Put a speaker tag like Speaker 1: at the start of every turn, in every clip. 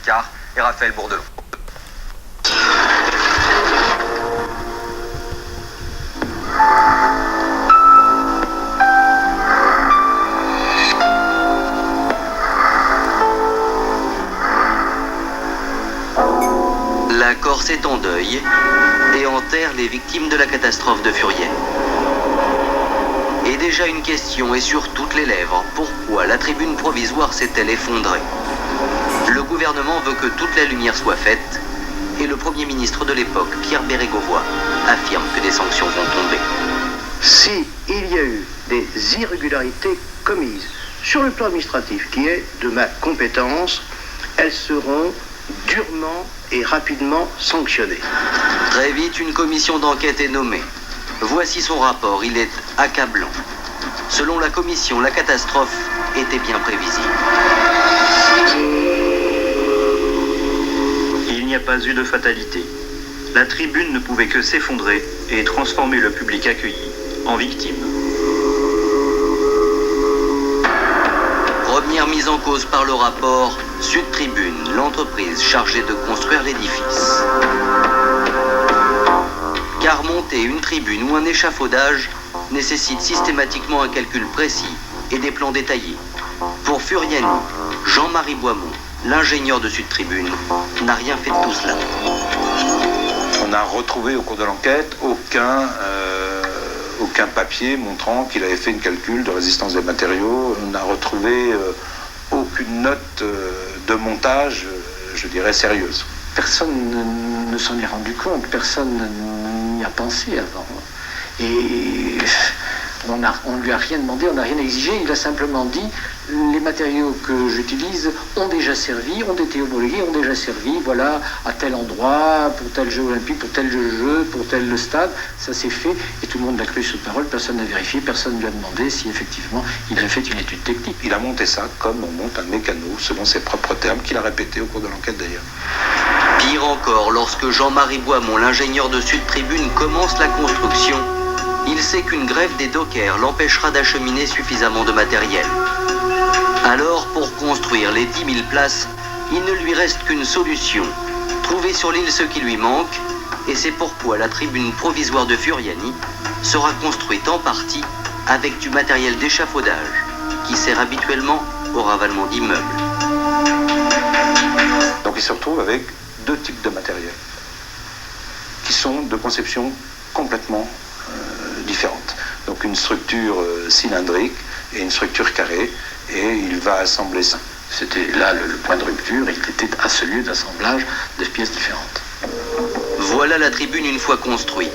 Speaker 1: Picard et Raphaël Bourdelon.
Speaker 2: La Corse est en deuil et enterre les victimes de la catastrophe de Furiel. Et déjà une question est sur toutes les lèvres. Pourquoi la tribune provisoire s'est-elle effondrée? Le gouvernement veut que toute la lumière soit faite et le Premier ministre de l'époque, Pierre Bérégovoy, affirme que des sanctions vont tomber.
Speaker 3: Si il y a eu des irrégularités commises sur le plan administratif, qui est de ma compétence, elles seront durement et rapidement sanctionnées.
Speaker 2: Très vite, une commission d'enquête est nommée. Voici son rapport, il est accablant. Selon la commission, la catastrophe était bien prévisible.
Speaker 4: Il n'y a pas eu de fatalité. La tribune ne pouvait que s'effondrer et transformer le public accueilli en victime.
Speaker 2: Première mise en cause par le rapport, Sud Tribune, l'entreprise chargée de construire l'édifice. Car monter une tribune ou un échafaudage nécessite systématiquement un calcul précis et des plans détaillés. Pour Furiani, Jean-Marie Boismont, l'ingénieur de Sud Tribune, n'a rien fait de tout cela.
Speaker 5: On n'a retrouvé au cours de l'enquête aucun papier montrant qu'il avait fait une calcul de résistance des matériaux. On n'a retrouvé aucune note de montage, je dirais, sérieuse.
Speaker 3: Personne ne s'en est rendu compte, personne n'y a pensé avant. Et on ne lui a rien demandé, on n'a rien exigé, il a simplement dit les matériaux que j'utilise ont déjà servi, ont été homologués, ont déjà servi, voilà, à tel endroit, pour tel jeu olympique, pour tel jeu, pour tel stade, ça s'est fait, et tout le monde l'a cru sur parole, personne n'a vérifié, personne ne lui a demandé si effectivement il avait fait une étude technique.
Speaker 5: Il a monté ça comme on monte un mécano, selon ses propres termes, qu'il a répété au cours de l'enquête d'ailleurs.
Speaker 2: Pire encore, lorsque Jean-Marie Boismont, l'ingénieur de Sud Tribune, commence la construction, il sait qu'une grève des dockers l'empêchera d'acheminer suffisamment de matériel. Alors, pour construire les 10 000 places, il ne lui reste qu'une solution. Trouver sur l'île ce qui lui manque, et c'est pourquoi la tribune provisoire de Furiani sera construite en partie avec du matériel d'échafaudage, qui sert habituellement au ravalement d'immeubles.
Speaker 5: Donc il se retrouve avec deux types de matériel, qui sont de conception complètement différentes. Donc une structure cylindrique et une structure carrée, et il va assembler ça.
Speaker 3: C'était là le point de rupture, il était à ce lieu d'assemblage de pièces différentes.
Speaker 2: Voilà la tribune une fois construite.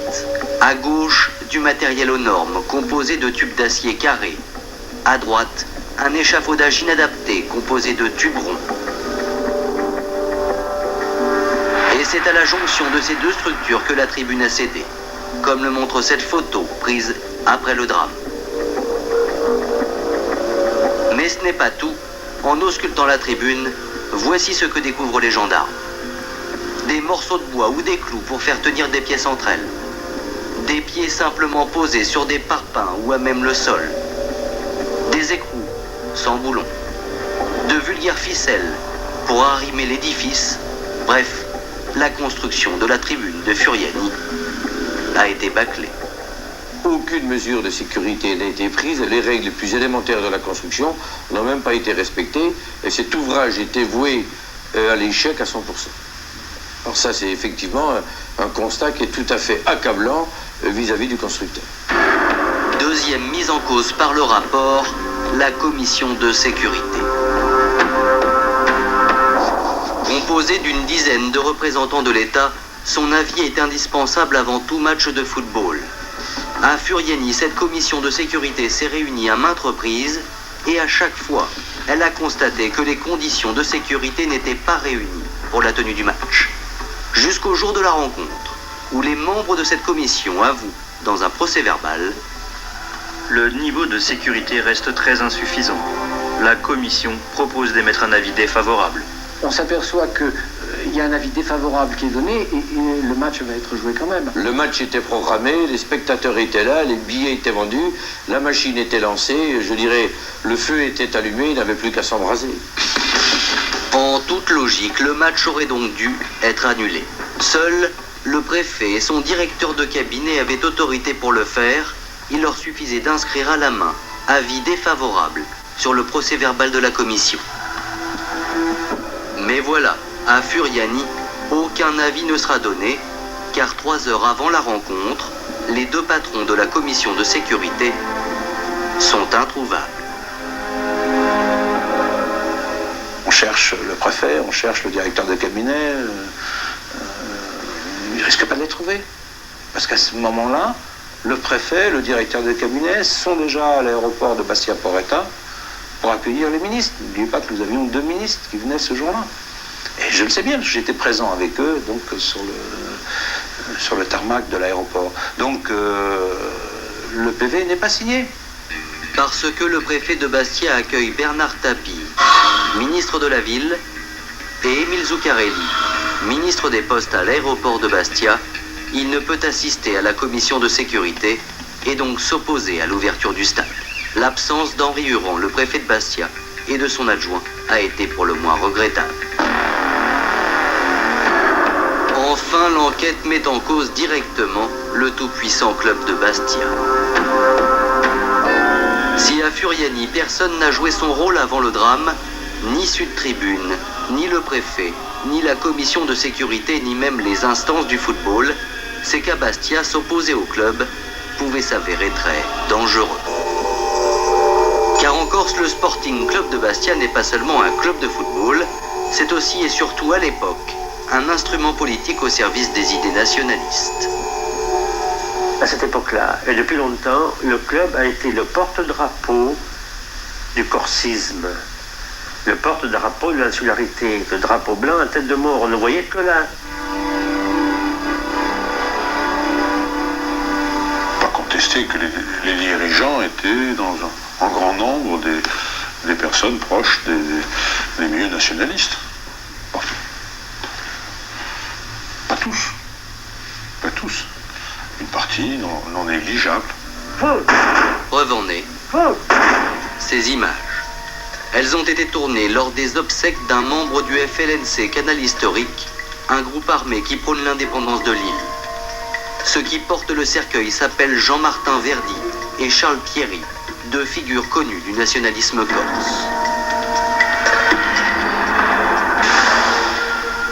Speaker 2: À gauche, du matériel aux normes, composé de tubes d'acier carrés. À droite, un échafaudage inadapté, composé de tubes ronds. Et c'est à la jonction de ces deux structures que la tribune a cédé, comme le montre cette photo prise après le drame. Mais ce n'est pas tout. En auscultant la tribune, voici ce que découvrent les gendarmes. Des morceaux de bois ou des clous pour faire tenir des pièces entre elles. Des pieds simplement posés sur des parpaings ou à même le sol. Des écrous sans boulons. De vulgaires ficelles pour arrimer l'édifice. Bref, la construction de la tribune de Furiani a été bâclée.
Speaker 6: Aucune mesure de sécurité n'a été prise, les règles les plus élémentaires de la construction n'ont même pas été respectées, et cet ouvrage était voué à l'échec à 100%. Alors ça, c'est effectivement un constat qui est tout à fait accablant vis-à-vis du constructeur.
Speaker 2: Deuxième mise en cause par le rapport, la commission de sécurité. Composée d'une dizaine de représentants de l'État, son avis est indispensable avant tout match de football. À Furiani, cette commission de sécurité s'est réunie à maintes reprises et à chaque fois, elle a constaté que les conditions de sécurité n'étaient pas réunies pour la tenue du match. Jusqu'au jour de la rencontre, où les membres de cette commission avouent, dans un procès-verbal,
Speaker 4: Le niveau de sécurité reste très insuffisant. La commission propose d'émettre un avis défavorable.
Speaker 3: On s'aperçoit qu'il y a un avis défavorable qui est donné et le match va être joué quand même.
Speaker 6: Le match était programmé, les spectateurs étaient là, les billets étaient vendus, la machine était lancée, je dirais, le feu était allumé, il n'avait plus qu'à s'embraser.
Speaker 2: En toute logique, le match aurait donc dû être annulé. Seul le préfet et son directeur de cabinet avaient autorité pour le faire. Il leur suffisait d'inscrire à la main avis défavorable sur le procès-verbal de la commission. Mais voilà, à Furiani, aucun avis ne sera donné, car 3 heures avant la rencontre, les 2 patrons de la commission de sécurité sont introuvables.
Speaker 5: On cherche le préfet, on cherche le directeur de cabinet. Ils ne risquent pas de les trouver. Parce qu'à ce moment-là, le préfet, le directeur de cabinet sont déjà à l'aéroport de Bastia-Porretta pour accueillir les ministres. N'oubliez pas que nous avions 2 ministres qui venaient ce jour-là. Et je le sais bien, j'étais présent avec eux donc, sur le tarmac de l'aéroport. Donc le PV n'est pas signé.
Speaker 2: Parce que le préfet de Bastia accueille Bernard Tapie, ministre de la Ville, et Émile Zuccarelli, ministre des Postes à l'aéroport de Bastia, il ne peut assister à la commission de sécurité et donc s'opposer à l'ouverture du stade. L'absence d'Henri Huron, le préfet de Bastia, et de son adjoint a été pour le moins regrettable. Enfin, l'enquête met en cause directement le tout-puissant club de Bastia. Si à Furiani, personne n'a joué son rôle avant le drame, ni Sud Tribune, ni le préfet, ni la commission de sécurité, ni même les instances du football, c'est qu'à Bastia, s'opposer au club pouvait s'avérer très dangereux. Car en Corse, le Sporting Club de Bastia n'est pas seulement un club de football, c'est aussi et surtout à l'époque un instrument politique au service des idées nationalistes.
Speaker 1: À cette époque-là, et depuis longtemps, le club a été le porte-drapeau du corsisme, le porte-drapeau de l'insularité, le drapeau blanc à tête de mort, on ne voyait que là.
Speaker 7: Pas contester que les dirigeants étaient en grand nombre des personnes proches des milieux nationalistes. Pas tous. Pas tous. Une partie non négligeable.
Speaker 2: Preuve en est, ces images. Elles ont été tournées lors des obsèques d'un membre du FLNC Canal Historique, un groupe armé qui prône l'indépendance de l'île. Ceux qui portent le cercueil s'appellent Jean-Martin Verdi et Charles Pierry, 2 figures connues du nationalisme corse.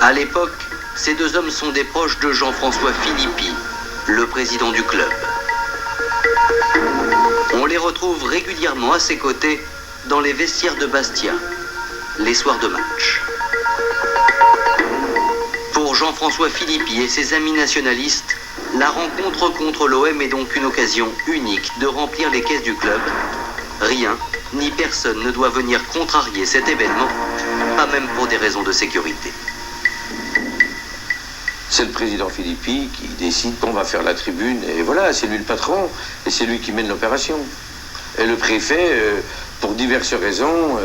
Speaker 2: À l'époque, ces 2 hommes sont des proches de Jean-François Philippi, le président du club. On les retrouve régulièrement à ses côtés dans les vestiaires de Bastia, les soirs de match. Pour Jean-François Philippi et ses amis nationalistes, la rencontre contre l'OM est donc une occasion unique de remplir les caisses du club. Rien ni personne ne doit venir contrarier cet événement, pas même pour des raisons de sécurité.
Speaker 6: C'est le président Philippi qui décide qu'on va faire la tribune, et voilà, c'est lui le patron, et c'est lui qui mène l'opération. Et le préfet, pour diverses raisons,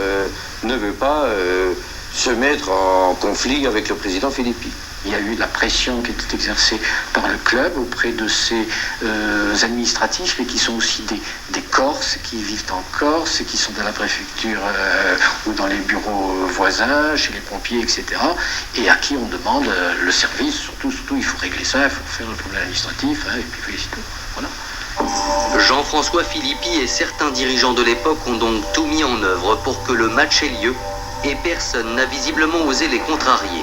Speaker 6: ne veut pas se mettre en conflit avec le président Philippi.
Speaker 3: Il y a eu la pression qui était exercée par le club auprès de ses administratifs, mais qui sont aussi des Corses, qui vivent en Corse, qui sont dans la préfecture ou dans les bureaux voisins, chez les pompiers, etc. Et à qui on demande le service, surtout, il faut régler ça, il faut faire le problème administratif, et puis c'est tout. Voilà.
Speaker 2: Jean-François Philippi et certains dirigeants de l'époque ont donc tout mis en œuvre pour que le match ait lieu, et personne n'a visiblement osé les contrarier,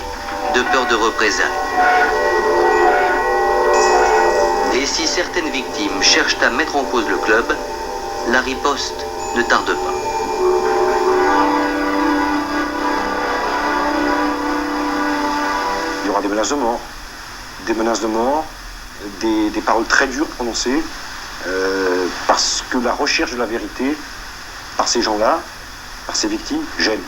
Speaker 2: de peur de représailles. Et si certaines victimes cherchent à mettre en cause le club, la riposte ne tarde pas.
Speaker 8: Il y aura des menaces de mort, des paroles très dures prononcées, parce que la recherche de la vérité, par ces gens-là, par ces victimes, gêne.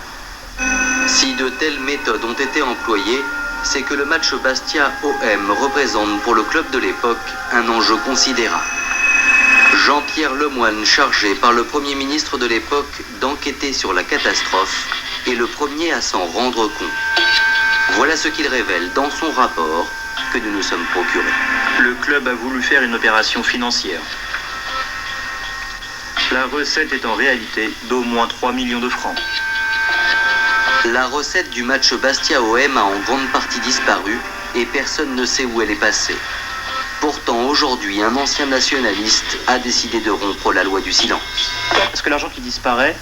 Speaker 2: Si de telles méthodes ont été employées, c'est que le match Bastia-OM représente pour le club de l'époque un enjeu considérable. Jean-Pierre Lemoine, chargé par le Premier ministre de l'époque d'enquêter sur la catastrophe, est le premier à s'en rendre compte. Voilà ce qu'il révèle dans son rapport que nous nous sommes procurés.
Speaker 4: Le club a voulu faire une opération financière. La recette est en réalité d'au moins 3 millions de francs.
Speaker 2: La recette du match Bastia-OM a en grande partie disparu et personne ne sait où elle est passée. Pourtant, aujourd'hui, un ancien nationaliste a décidé de rompre la loi du silence.
Speaker 4: Est-ce que l'argent qui disparaît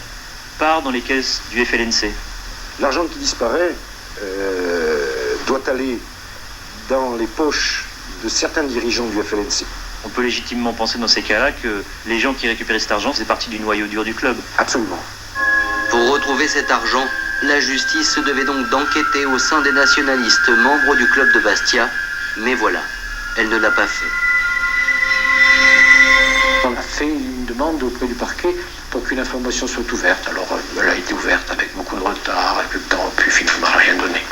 Speaker 4: part dans les caisses du FLNC?
Speaker 8: L'argent qui disparaît doit aller dans les poches de certains dirigeants du FLNC.
Speaker 4: On peut légitimement penser dans ces cas-là que les gens qui récupéraient cet argent faisaient partie du noyau dur du club.
Speaker 8: Absolument.
Speaker 2: Pour retrouver cet argent, la justice se devait donc d'enquêter au sein des nationalistes membres du club de Bastia, mais voilà, elle ne l'a pas fait.
Speaker 3: On a fait une demande auprès du parquet pour qu'une information soit ouverte. Alors, elle a été ouverte avec beaucoup de retard, avec le temps, puis finalement rien donné.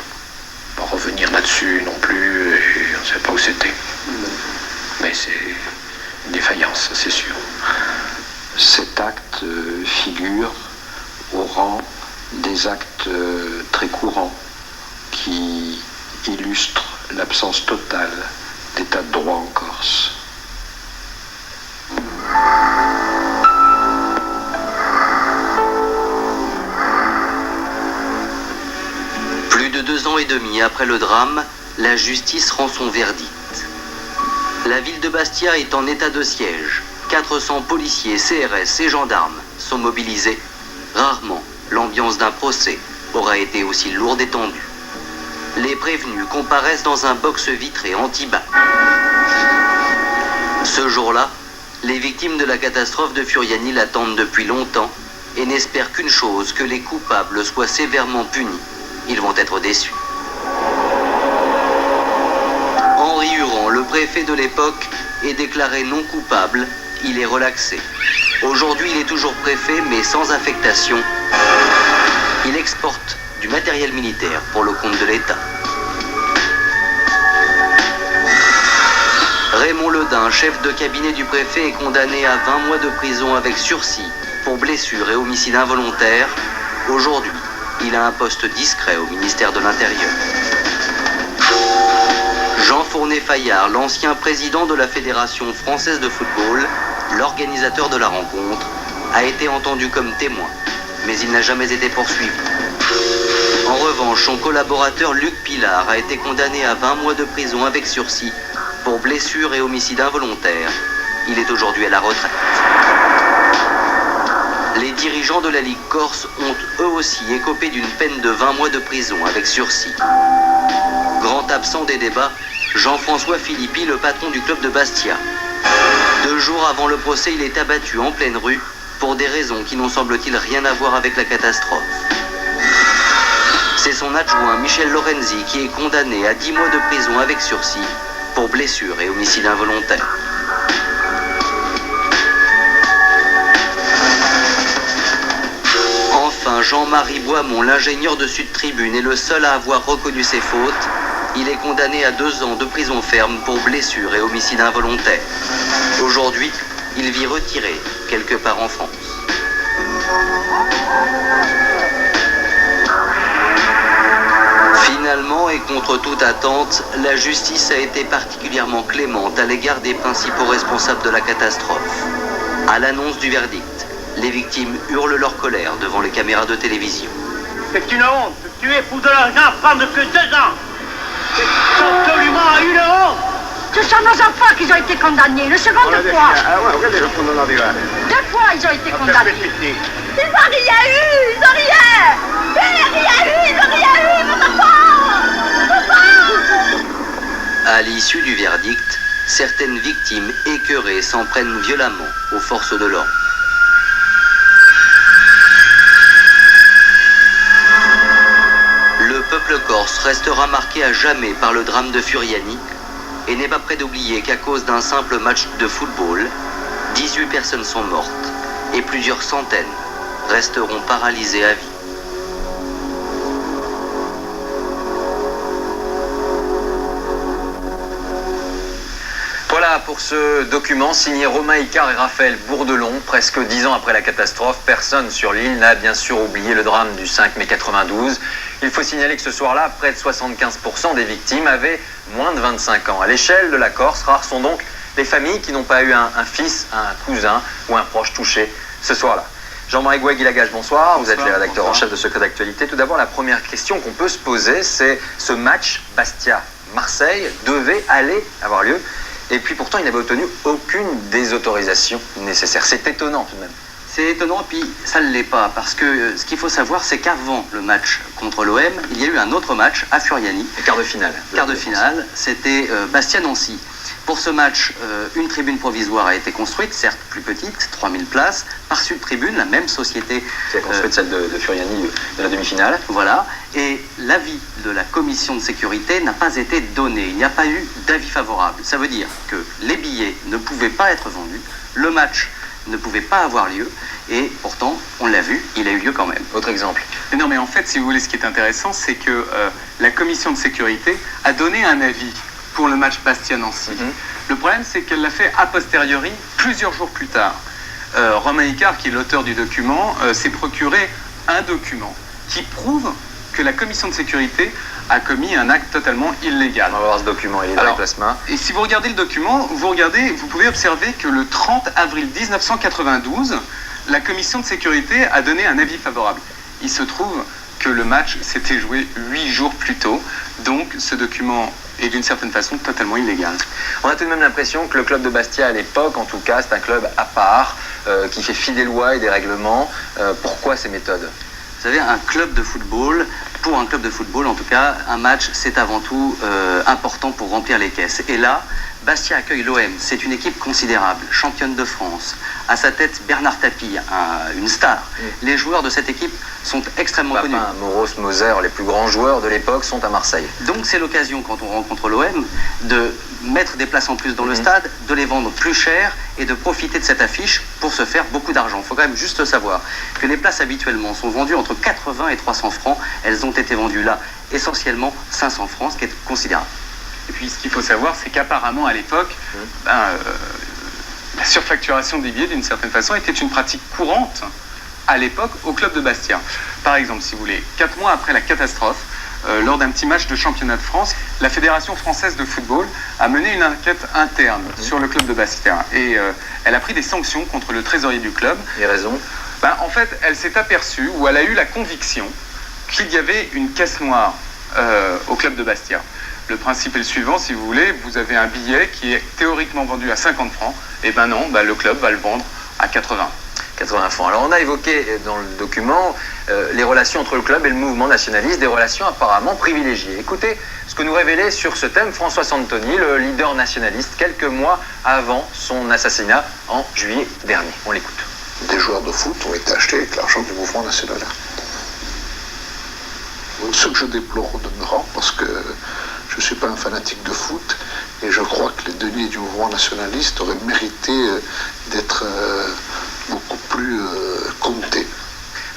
Speaker 3: Pas revenir là-dessus non plus, et on ne sait pas où c'était. Mais c'est une défaillance, c'est sûr.
Speaker 6: Cet acte figure au rang des actes très courants qui illustrent l'absence totale d'état de droit en Corse.
Speaker 2: Plus de 2 ans et demi après le drame, la justice rend son verdict. La ville de Bastia est en état de siège. 400 policiers, CRS et gendarmes sont mobilisés. Rarement, l'ambiance d'un procès aura été aussi lourde et tendue. Les prévenus comparaissent dans un box vitré anti-bas. Ce jour-là, les victimes de la catastrophe de Furiani l'attendent depuis longtemps et n'espèrent qu'une chose, que les coupables soient sévèrement punis. Ils vont être déçus. Henri Huron, le préfet de l'époque, est déclaré non coupable. Il est relaxé. Aujourd'hui, il est toujours préfet, mais sans affectation. Il exporte du matériel militaire pour le compte de l'État. Raymond Ledin, chef de cabinet du préfet, est condamné à 20 mois de prison avec sursis pour blessure et homicide involontaire. Aujourd'hui, il a un poste discret au ministère de l'Intérieur. Jean Fournet-Fayard, l'ancien président de la Fédération française de football, l'organisateur de la rencontre, a été entendu comme témoin, mais il n'a jamais été poursuivi. En revanche, son collaborateur Luc Pilar a été condamné à 20 mois de prison avec sursis pour blessure et homicide involontaire. Il est aujourd'hui à la retraite. Les dirigeants de la Ligue Corse ont eux aussi écopé d'une peine de 20 mois de prison avec sursis. Grand absent des débats, Jean-François Philippi, le patron du club de Bastia. 2 jours avant le procès, il est abattu en pleine rue pour des raisons qui n'ont semble-t-il rien à voir avec la catastrophe. C'est son adjoint Michel Lorenzi qui est condamné à 10 mois de prison avec sursis pour blessure et homicide involontaire. Enfin, Jean-Marie Boismont, l'ingénieur de Sud Tribune, est le seul à avoir reconnu ses fautes. Il est condamné à 2 ans de prison ferme pour blessure et homicide involontaire. Aujourd'hui, il vit retiré quelque part en France. Finalement, et contre toute attente, la justice a été particulièrement clémente à l'égard des principaux responsables de la catastrophe. À l'annonce du verdict, les victimes hurlent leur colère devant les caméras de télévision.
Speaker 9: C'est une honte. Tuer pour de l'argent, prendre que 2 ans. C'est absolument une honte.
Speaker 10: Ce sont nos enfants qui ont été condamnés, le second fois. 2 fois ils ont été condamnés.
Speaker 11: Ils n'ont rien eu, ils n'ont rien. Ils n'ont rien eu, mon enfant.
Speaker 2: À l'issue du verdict, certaines victimes écœurées s'en prennent violemment aux forces de l'ordre. Le peuple corse restera marqué à jamais par le drame de Furiani et n'est pas prêt d'oublier qu'à cause d'un simple match de football, 18 personnes sont mortes et plusieurs centaines resteront paralysées à vie.
Speaker 12: Voilà pour ce document signé Romain Icard et Raphaël Bourdelon. Presque 10 ans après la catastrophe, personne sur l'île n'a bien sûr oublié le drame du 5 mai 92. Il faut signaler que ce soir-là, près de 75% des victimes avaient moins de 25 ans. À l'échelle de la Corse, rares sont donc les familles qui n'ont pas eu un fils, un cousin ou un proche touché ce soir-là. Jean-Marie Gouet, Guy Lagage, bonsoir. Vous êtes le rédacteur en chef de Secret d'Actualité. Tout d'abord, la première question qu'on peut se poser, c'est ce match Bastia-Marseille devait aller avoir lieu. Et puis pourtant, il n'avait obtenu aucune des autorisations nécessaires. C'est étonnant tout de même.
Speaker 2: C'est étonnant, puis ça ne l'est pas, parce que ce qu'il faut savoir, c'est qu'avant le match contre l'OM, il y a eu un autre match à Furiani.
Speaker 12: Quart de finale.
Speaker 2: Quart de finale, c'était Bastia-Nancy. Pour ce match, une tribune provisoire a été construite, certes plus petite, 3000 places, par Sud Tribune, la même société.
Speaker 12: Qui a construit celle de Furiani de la demi-finale.
Speaker 2: Voilà, et l'avis de la commission de sécurité n'a pas été donné, il n'y a pas eu d'avis favorable. Ça veut dire que les billets ne pouvaient pas être vendus, le match ne pouvait pas avoir lieu, et pourtant, on l'a vu, il a eu lieu quand même.
Speaker 12: Autre exemple.
Speaker 13: Mais non, mais en fait, si vous voulez, ce qui est intéressant, c'est que la commission de sécurité a donné un avis pour le match Bastia-Nancy. Le problème, c'est qu'elle l'a fait a posteriori, plusieurs jours plus tard. Romain Icard, qui est l'auteur du document, s'est procuré un document qui prouve que la commission de sécurité a commis un acte totalement illégal.
Speaker 12: On va voir ce document, il est dans les plasmas.
Speaker 13: Et si vous regardez le document, vous pouvez observer que le 30 avril 1992, la commission de sécurité a donné un avis favorable. Il se trouve que le match s'était joué 8 jours plus tôt, donc ce document est d'une certaine façon totalement illégal.
Speaker 12: On a tout de même l'impression que le club de Bastia à l'époque, en tout cas, c'est un club à part, qui fait fi des lois et des règlements. Pourquoi ces méthodes ?
Speaker 2: Vous savez, un club de football, pour un club de football en tout cas, un match c'est avant tout important pour remplir les caisses. Et là, Bastia accueille l'OM, c'est une équipe considérable, championne de France. À sa tête, Bernard Tapie, une star. Les joueurs de cette équipe sont extrêmement connus.
Speaker 12: Moros, Moser, les plus grands joueurs de l'époque sont à Marseille.
Speaker 2: Donc c'est l'occasion, quand on rencontre l'OM, de mettre des places en plus dans le stade, de les vendre plus cher et de profiter de cette affiche pour se faire beaucoup d'argent. Il faut quand même juste savoir que les places habituellement sont vendues entre 80 et 300 francs. Elles ont été vendues là essentiellement 500 francs, ce qui est considérable.
Speaker 13: Et puis ce qu'il faut savoir, c'est qu'apparemment à l'époque, la surfacturation des billets d'une certaine façon était une pratique courante à l'époque au club de Bastia. Par exemple, si vous voulez, 4 mois après la catastrophe, lors d'un petit match de championnat de France, la Fédération française de football a mené une enquête interne sur le club de Bastia. Et elle a pris des sanctions contre le trésorier du club.
Speaker 12: Et raison ?
Speaker 13: En fait, elle s'est aperçue, ou elle a eu la conviction, qu'il y avait une caisse noire au club de Bastia. Le principe est le suivant, si vous voulez, vous avez un billet qui est théoriquement vendu à 50 francs, et ben non, le club va le vendre à 80.
Speaker 12: 80 francs. Alors on a évoqué dans le document les relations entre le club et le mouvement nationaliste, des relations apparemment privilégiées. Écoutez ce que nous révélait sur ce thème François Santoni, le leader nationaliste, quelques mois avant son assassinat en juillet dernier. On l'écoute.
Speaker 14: Des joueurs de foot ont été achetés avec l'argent du mouvement national. Ce que je déplore au demeurant, parce que je ne suis pas un fanatique de foot, et je crois que les deniers du mouvement nationaliste auraient mérité d'être beaucoup plus comptés.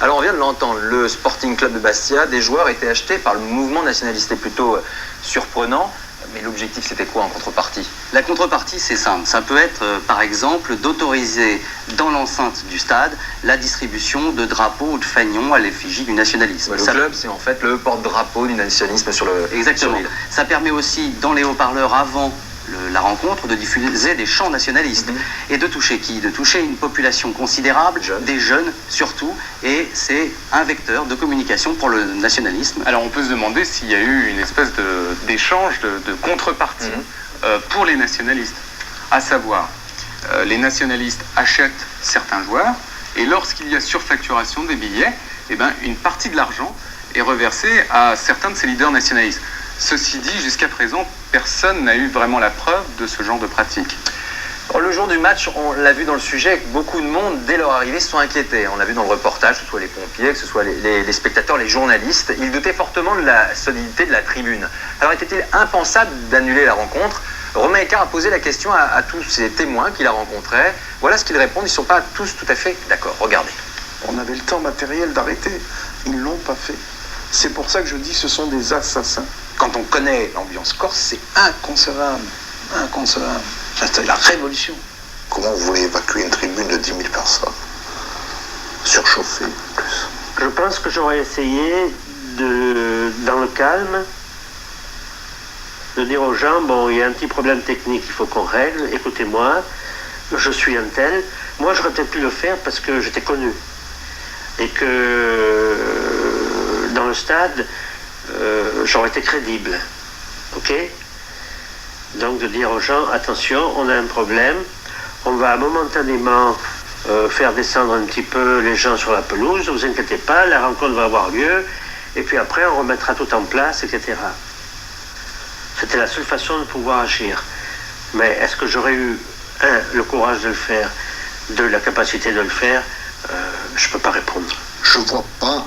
Speaker 12: Alors on vient de l'entendre, le Sporting Club de Bastia, des joueurs étaient achetés par le mouvement nationaliste. C'est plutôt surprenant, mais l'objectif c'était quoi en contrepartie ?
Speaker 2: La contrepartie c'est simple, ça peut être par exemple d'autoriser dans l'enceinte du stade la distribution de drapeaux ou de fanions à l'effigie du nationalisme.
Speaker 12: Le club c'est en fait le porte-drapeau du nationalisme sur le...
Speaker 2: Exactement. Ça permet aussi dans les haut-parleurs avant la rencontre de diffuser des chants nationalistes et de toucher qui ? De toucher une population considérable, des jeunes surtout, et c'est un vecteur de communication pour le nationalisme.
Speaker 13: Alors on peut se demander s'il y a eu une espèce d'échange, de contrepartie pour les nationalistes, à savoir les nationalistes achètent certains joueurs et lorsqu'il y a surfacturation des billets, une partie de l'argent est reversée à certains de ces leaders nationalistes. Ceci dit, jusqu'à présent, personne n'a eu vraiment la preuve de ce genre de pratique.
Speaker 12: Le jour du match, on l'a vu dans le sujet, beaucoup de monde, dès leur arrivée, se sont inquiétés. On l'a vu dans le reportage, que ce soit les pompiers, que ce soit les spectateurs, les journalistes. Ils doutaient fortement de la solidité de la tribune. Alors était-il impensable d'annuler la rencontre ? Romain Icard a posé la question à tous ces témoins qu'il a rencontrés. Voilà ce qu'ils répondent, ils ne sont pas tous tout à fait d'accord. Regardez.
Speaker 15: On avait le temps matériel d'arrêter. Ils ne l'ont pas fait. C'est pour ça que je dis que ce sont des assassins.
Speaker 5: Quand on connaît l'ambiance corse, c'est inconcevable. Inconcevable. C'est la révolution.
Speaker 14: Comment vous voulez évacuer une tribune de 10 000 personnes ? Surchauffée, en plus.
Speaker 1: Je pense que j'aurais essayé dans le calme, de dire aux gens, bon, il y a un petit problème technique, il faut qu'on règle, écoutez-moi, je suis un tel. Moi, j'aurais peut-être pu le faire parce que j'étais connu. et que dans le stade, j'aurais été crédible. Ok? Donc de dire aux gens, attention, on a un problème, on va momentanément faire descendre un petit peu les gens sur la pelouse, ne vous inquiétez pas, la rencontre va avoir lieu, et puis après on remettra tout en place, etc. C'était la seule façon de pouvoir agir. Mais est-ce que j'aurais eu, le courage de le faire, la capacité de le faire? Je ne peux pas répondre.
Speaker 14: Je ne vois pas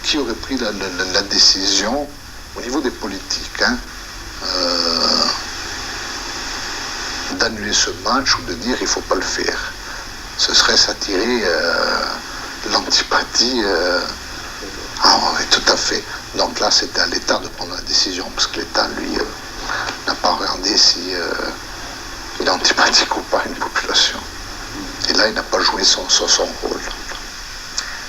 Speaker 14: qui aurait pris la décision au niveau des politiques d'annuler ce match ou de dire il ne faut pas le faire. Ce serait s'attirer l'antipathie. Ah oui, tout à fait. Donc là, c'était à l'État de prendre la décision, parce que l'État, lui, n'a pas regardé si il est antipathique ou pas à une population. Et là, il n'a pas joué son rôle.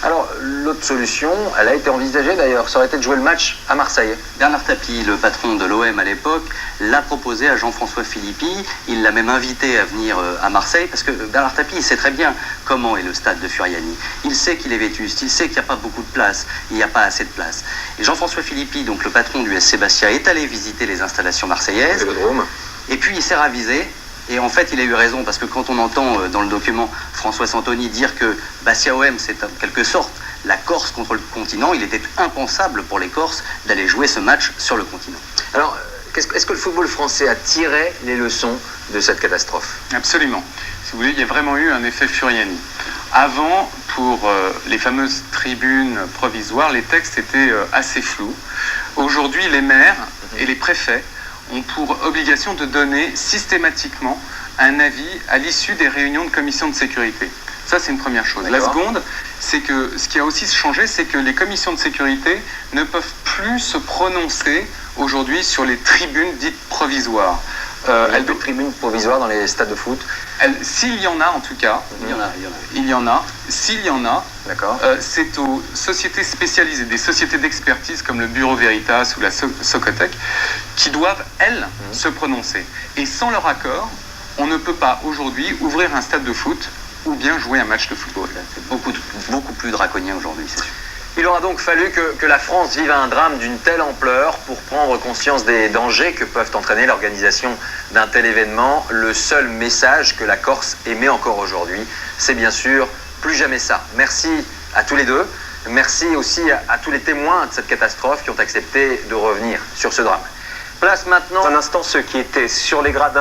Speaker 12: Alors, l'autre solution, elle a été envisagée d'ailleurs, ça aurait été de jouer le match à Marseille.
Speaker 2: Bernard Tapie, le patron de l'OM à l'époque, l'a proposé à Jean-François Philippi. Il l'a même invité à venir à Marseille, parce que Bernard Tapie, il sait très bien comment est le stade de Furiani. Il sait qu'il est vétuste, il sait qu'il n'y a pas beaucoup de place, il n'y a pas assez de place. Et Jean-François Philippi, donc le patron du SC Bastia, est allé visiter les installations marseillaises.
Speaker 12: Vélodrome.
Speaker 2: Et puis il s'est ravisé. Et en fait, il a eu raison, parce que quand on entend dans le document François Santoni dire que Bastia OM, c'est en quelque sorte la Corse contre le continent, il était impensable pour les Corses d'aller jouer ce match sur le continent.
Speaker 12: Alors, est-ce que le football français a tiré les leçons de cette catastrophe?
Speaker 13: Absolument. Si vous voulez, il y a vraiment eu un effet Furiani. Avant, pour les fameuses tribunes provisoires, les textes étaient assez flous. Aujourd'hui, les maires et les préfets ont pour obligation de donner systématiquement un avis à l'issue des réunions de commission de sécurité. Ça, c'est une première chose. La seconde, c'est que ce qui a aussi changé, c'est que les commissions de sécurité ne peuvent plus se prononcer aujourd'hui sur les tribunes dites provisoires.
Speaker 12: Il y a des tribunes provisoires dans les stades de foot?
Speaker 13: S'il y en a, en tout cas, il y en a. S'il y en a, c'est aux sociétés spécialisées, des sociétés d'expertise comme le Bureau Veritas ou la Socotec, qui doivent, elles, se prononcer. Et sans leur accord, on ne peut pas aujourd'hui ouvrir un stade de foot ou bien jouer un match de football.
Speaker 2: C'est beaucoup plus draconien aujourd'hui, c'est sûr.
Speaker 12: Il aura donc fallu que la France vive un drame d'une telle ampleur pour prendre conscience des dangers que peuvent entraîner l'organisation d'un tel événement. Le seul message que la Corse émet encore aujourd'hui, c'est bien sûr plus jamais ça. Merci à tous les deux. Merci aussi à tous les témoins de cette catastrophe qui ont accepté de revenir sur ce drame. Place maintenant un instant ceux qui étaient sur les gradins.